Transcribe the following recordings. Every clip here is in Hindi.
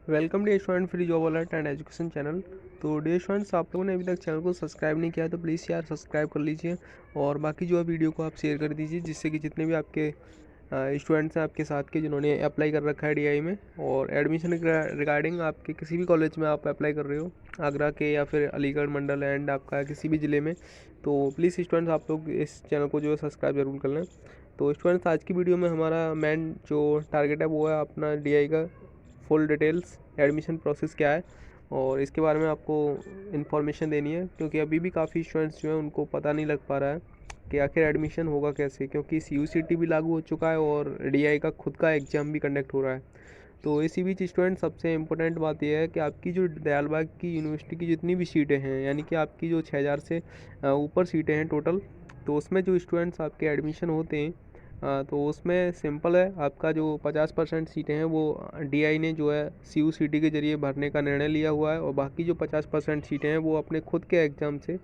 Welcome dear student free job alert and education channel. तो डियर स्टूडेंट्स, आप लोगों ने अभी तक चैनल को सब्सक्राइब नहीं किया है तो प्लीज़ यार सब्सक्राइब कर लीजिए और बाकी जो है वीडियो को आप शेयर कर दीजिए, जिससे कि जितने भी आपके स्टूडेंट्स हैं आपके साथ के जिन्होंने अप्लाई कर रखा है डीआई में और एडमिशन रिगार्डिंग आपके किसी भी कॉलेज में आप अप्लाई कर रहे हो, आगरा के या फिर अलीगढ़ मंडल एंड आपका किसी भी ज़िले में, तो प्लीज़ स्टूडेंट्स आप लोग इस चैनल को जो है सब्सक्राइब जरूर कर लें। तो स्टूडेंट्स, आज की वीडियो में हमारा मेन जो टारगेट है वो है अपना डीआई का फुल डिटेल्स, एडमिशन प्रोसेस क्या है और इसके बारे में आपको इन्फॉर्मेशन देनी है, क्योंकि अभी भी काफ़ी स्टूडेंट्स जो हैं उनको पता नहीं लग पा रहा है कि आखिर एडमिशन होगा कैसे, क्योंकि CUCT भी लागू हो चुका है और डीआई का खुद का एग्ज़ाम भी कंडक्ट हो रहा है। तो इसी बीच स्टूडेंट, सबसे इम्पोर्टेंट बात यह है कि आपकी जो दयालबाग की यूनिवर्सिटी की जितनी भी सीटें हैं, यानी कि आपकी जो 6000 से ऊपर सीटें हैं टोटल, तो उसमें जो स्टूडेंट्स आपके एडमिशन होते हैं तो उसमें सिंपल है, आपका जो 50% सीटें हैं वो डीआई ने जो है CUCT के ज़रिए भरने का निर्णय लिया हुआ है और बाकी जो 50% सीटें हैं वो अपने खुद के एग्ज़ाम से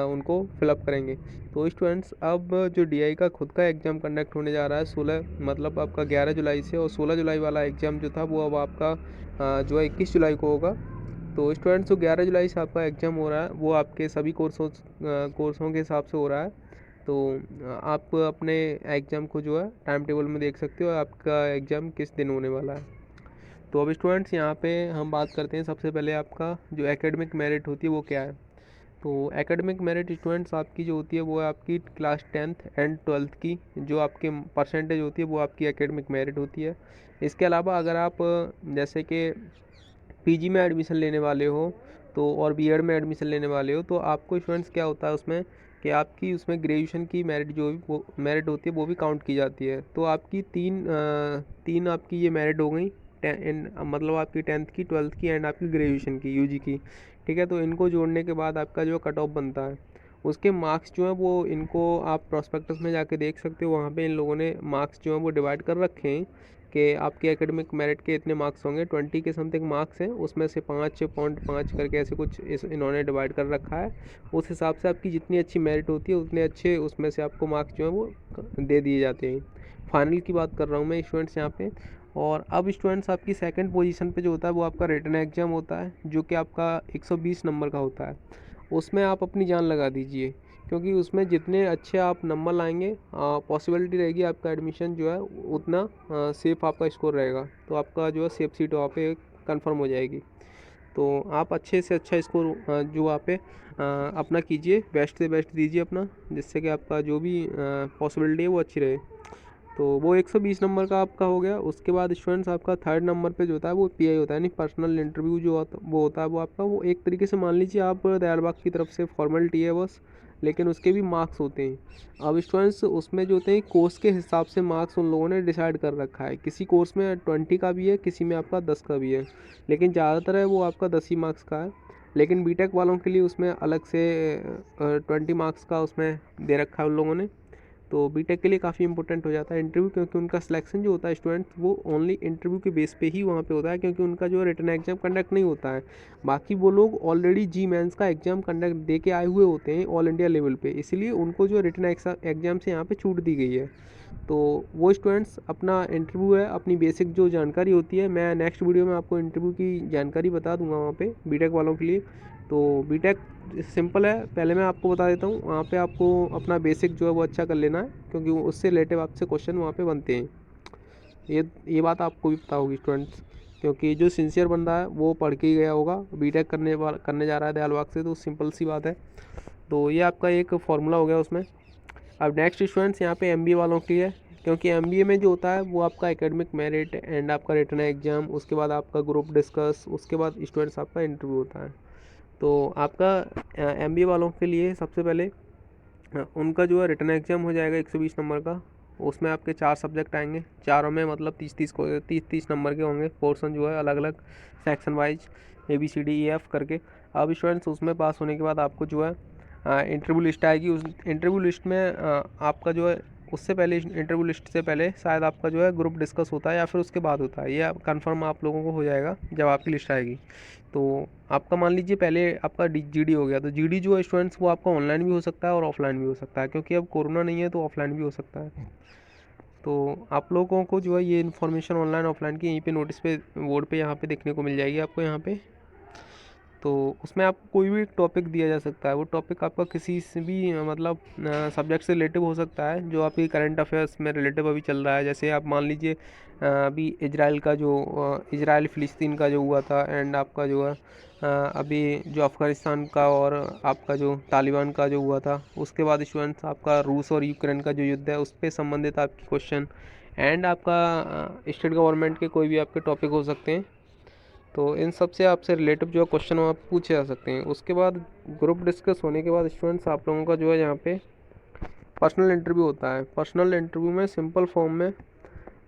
उनको फिलअप करेंगे। तो स्टूडेंट्स, अब जो डीआई का खुद का एग्ज़ाम कंडक्ट होने जा रहा है 16 मतलब आपका 11 जुलाई से, और 16 जुलाई वाला एग्ज़ाम जो था वो अब आपका जो है 21 जुलाई को होगा। तो स्टूडेंट्स, जो 11 जुलाई से आपका एग्ज़ाम हो रहा है वो आपके सभी कोर्सों के हिसाब से हो रहा है। तो आप अपने एग्ज़ाम को जो है टाइम टेबल में देख सकते हो आपका एग्ज़ाम किस दिन होने वाला है। तो अब स्टूडेंट्स, यहाँ पे हम बात करते हैं सबसे पहले आपका जो एकेडमिक मेरिट होती है वो क्या है। तो एकेडमिक मेरिट स्टूडेंट्स आपकी जो होती है वो है आपकी क्लास 10th एंड 12th की जो आपके परसेंटेज होती है वो आपकी एकेडमिक मेरिट होती है। इसके अलावा अगर आप जैसे कि पीजी में एडमिशन लेने वाले हो तो और बीएड में एडमिशन लेने वाले हो, तो आपको स्टूडेंट्स क्या होता है उसमें कि आपकी उसमें ग्रेजुएशन की मेरिट जो भी वो मेरिट होती है वो भी काउंट की जाती है। तो आपकी तीन आपकी ये मेरिट हो गई, मतलब आपकी 10th की, 12th की एंड आपकी ग्रेजुएशन की, यूजी की। ठीक है, तो इनको जोड़ने के बाद आपका जो कट ऑफ बनता है, उसके मार्क्स जो है वो इनको आप प्रोस्पेक्टस में जाके देख सकते हो। वहाँ पे इन लोगों ने मार्क्स जो है वो डिवाइड कर रखे हैं कि आपके एकेडमिक मेरिट के इतने मार्क्स होंगे, 20 के समथिंग मार्क्स हैं, उसमें से 5.5 करके ऐसे कुछ इन्होंने डिवाइड कर रखा है। उस हिसाब से आपकी जितनी अच्छी मेरिट होती है उतने अच्छे उसमें से आपको मार्क्स जो है वो दे दिए जाते हैं। फाइनल की बात कर रहा हूँ मैं स्टूडेंट्स यहाँ पे। और अब स्टूडेंट्स, आपकी सेकंड पोजीशन पे जो होता है वो आपका रिटन एग्जाम होता है, जो कि आपका 120 नंबर का होता है। उसमें आप अपनी जान लगा दीजिए, क्योंकि उसमें जितने अच्छे आप नंबर लाएंगे पॉसिबिलिटी रहेगी आपका एडमिशन जो है उतना सेफ आपका स्कोर रहेगा, तो आपका जो है सेफ सीट वहाँ पे कंफर्म हो जाएगी। तो आप अच्छे से अच्छा स्कोर जो वहाँ पे अपना कीजिए, बेस्ट से बेस्ट दीजिए अपना, जिससे कि आपका जो भी पॉसिबिलिटी है वो अच्छी रहे। तो वो 120 नंबर का आपका हो गया। उसके बाद स्टूडेंट्स, आपका थर्ड नंबर पे जो होता है वो पीआई होता है, यानी पर्सनल इंटरव्यू जो होता वो होता है वो आपका, वो एक तरीके से मान लीजिए आप दयालबाग की तरफ से फॉर्मेलिटी है बस, लेकिन उसके भी मार्क्स होते हैं। अब स्टूडेंट्स, उसमें जो होते हैं कोर्स के हिसाब से मार्क्स उन लोगों ने डिसाइड कर रखा है, किसी कोर्स में 20 का भी है, किसी में आपका 10 का भी है, लेकिन ज़्यादातर है वो आपका 10 ही मार्क्स का है। लेकिन बीटेक वालों के लिए उसमें अलग से 20 मार्क्स का उसमें दे रखा है उन लोगों ने। तो बीटेक के लिए काफ़ी इंपॉर्टेंट हो जाता है इंटरव्यू, क्योंकि उनका सिलेक्शन जो होता है स्टूडेंट वो ओनली इंटरव्यू के बेस पे ही वहाँ पे होता है, क्योंकि उनका जो रिटन एग्जाम कंडक्ट नहीं होता है। बाकी वो लोग ऑलरेडी जी मेंस का एग्जाम कंडक्ट दे के आए हुए होते हैं ऑल इंडिया लेवल पे, इसलिए उनको जो रिटन एग्जाम से यहाँ पे छूट दी गई है। तो वो स्टूडेंट्स, अपना इंटरव्यू है, अपनी बेसिक जो जानकारी होती है, मैं नेक्स्ट वीडियो में आपको इंटरव्यू की जानकारी बता दूंगा वहाँ पे बीटेक वालों के लिए। तो बीटेक सिंपल है, पहले मैं आपको बता देता हूँ, वहाँ पे आपको अपना बेसिक जो है वो अच्छा कर लेना है, क्योंकि उससे रिलेटिव आपसे क्वेश्चन वहाँ पे बनते हैं। ये बात आपको भी पता होगी स्टूडेंट्स, क्योंकि जो सिंसियर बंदा है वो पढ़ के ही गया होगा, बीटेक करने जा रहा है दयालबाग से, तो सिंपल सी बात है। तो ये आपका एक फार्मूला हो गया उसमें। अब नेक्स्ट स्टूडेंट्स, यहाँ पे एमबीए वालों के लिए, क्योंकि एमबीए में जो होता है वो आपका एकेडमिक मेरिट एंड आपका रिटन एग्जाम, उसके बाद आपका ग्रुप डिस्कस, उसके बाद स्टूडेंट्स आपका इंटरव्यू होता है। तो आपका एमबीए वालों के लिए सबसे पहले उनका जो है रिटन एग्जाम हो जाएगा 120 नंबर का। उसमें आपके 4 सब्जेक्ट आएंगे, चारों में मतलब 30 नंबर के होंगे पोर्सन जो है, अलग अलग सेक्शन वाइज ABCDEF करके। अब स्टूडेंट्स, उसमें पास होने के बाद आपको जो है इंटरव्यू लिस्ट आएगी। उस इंटरव्यू लिस्ट में आपका जो है, उससे पहले इंटरव्यू लिस्ट से पहले शायद आपका जो है ग्रुप डिस्कस होता है या फिर उसके बाद होता है, ये कंफर्म आप लोगों को हो जाएगा जब आपकी लिस्ट आएगी। तो आपका मान लीजिए पहले आपका जीडी हो गया, तो जीडी जो है स्टूडेंट्स वो आपका ऑनलाइन भी हो सकता है और ऑफलाइन भी हो सकता है, क्योंकि अब कोरोना नहीं है तो ऑफलाइन भी हो सकता है। तो आप लोगों को जो है ये इन्फॉर्मेशन ऑनलाइन ऑफलाइन की यहीं पे नोटिस पे बोर्ड पे यहाँ पे देखने को मिल जाएगी आपको यहाँ पे। तो उसमें आपको कोई भी टॉपिक दिया जा सकता है, वो टॉपिक आपका किसी से भी मतलब सब्जेक्ट से रिलेटिव हो सकता है, जो आपकी करंट अफेयर्स में रिलेटिव अभी चल रहा है। जैसे आप मान लीजिए अभी इजराइल का जो इजराइल फ़िलिस्तीन का जो हुआ था, एंड आपका जो है अभी जो अफ़गानिस्तान का और आपका जो तालिबान का जो हुआ था, उसके बाद स्टूडेंट्स आपका रूस और यूक्रेन का जो युद्ध है उस पर संबंधित आपकी क्वेश्चन, एंड आपका स्टेट गवर्नमेंट के कोई भी आपके टॉपिक हो सकते हैं। तो इन सब से आपसे रिलेटिव जो क्वेश्चन हो आप पूछे जा सकते हैं। उसके बाद ग्रुप डिस्कस होने के बाद स्टूडेंट्स आप लोगों का जो है यहाँ पे पर्सनल इंटरव्यू होता है। पर्सनल इंटरव्यू में सिंपल फॉर्म में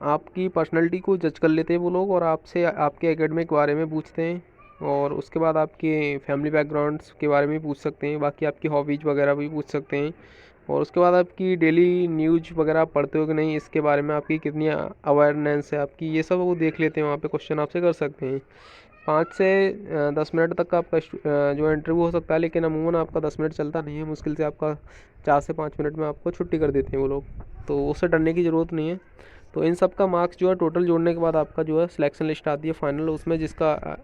आपकी पर्सनैलिटी को जज कर लेते हैं वो लोग, और आपसे आपके एकेडमिक के बारे में पूछते हैं, और उसके बाद आपके फैमिली बैकग्राउंड्स के बारे में पूछ सकते हैं, बाकी आपकी हॉबीज वगैरह भी पूछ सकते हैं। और उसके बाद आपकी डेली न्यूज वगैरह आप पढ़ते हो कि नहीं, इसके बारे में आपकी कितनी अवेयरनेस है आपकी, ये सब वो देख लेते हैं। वहाँ पे क्वेश्चन आपसे कर सकते हैं। 5 से 10 मिनट तक का आपका जो इंटरव्यू हो सकता है, लेकिन अमूमन आपका 10 मिनट चलता नहीं है। मुश्किल से आपका 4 से 5 मिनट में आपको छुट्टी कर देते हैं वो लोग, तो उससे डरने की ज़रूरत नहीं है। तो इन सब का मार्क्स जो है टोटल जोड़ने के बाद आपका जो है सिलेक्शन लिस्ट आती है फाइनल, उसमें जिसका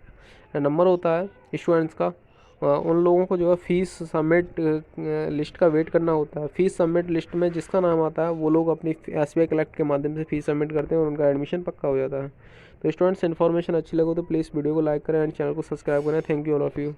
नंबर होता है स्टूडेंट्स का, उन लोगों को जो है फ़ीस सबमिट लिस्ट का वेट करना होता है। फ़ीस सबमिट लिस्ट में जिसका नाम आता है वो लोग अपनी SBI कलेक्ट के माध्यम से फ़ीस सबमिट करते हैं और उनका एडमिशन पक्का हो जाता है। तो स्टूडेंट्स इन्फॉर्मेशन अच्छी लगे तो प्लीज़ वीडियो को लाइक करें एंड चैनल को सब्सक्राइब करें। Thank you all of you.